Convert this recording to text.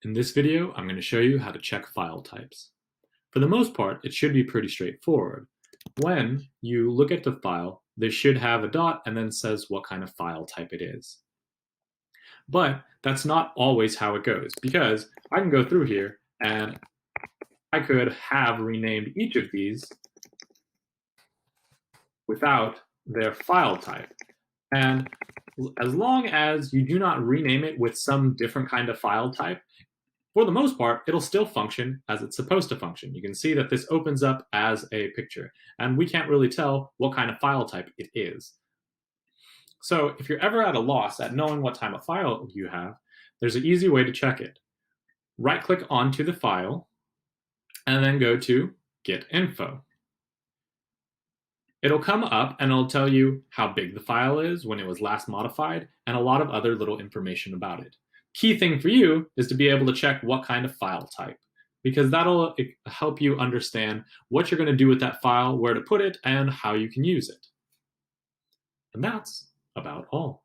In this video, I'm going to show you how to check file types. For the most part, it should be pretty straightforward. When you look at the file, this should have a dot and then says what kind of file type it is. But that's not always how it goes, because I can go through here and I could have renamed each of these without their file type. And as long as you do not rename it with some different kind of file type, for the most part, it'll still function as it's supposed to function. You can see that this opens up as a picture, and we can't really tell what kind of file type it is. So if you're ever at a loss at knowing what type of file you have, there's an easy way to check it. Right-click onto the file, and then go to Get Info. It'll come up and it'll tell you how big the file is, when it was last modified, and a lot of other little information about it. Key thing for you is to be able to check what kind of file type, because that'll help you understand what you're going to do with that file, where to put it, and how you can use it. And that's about all.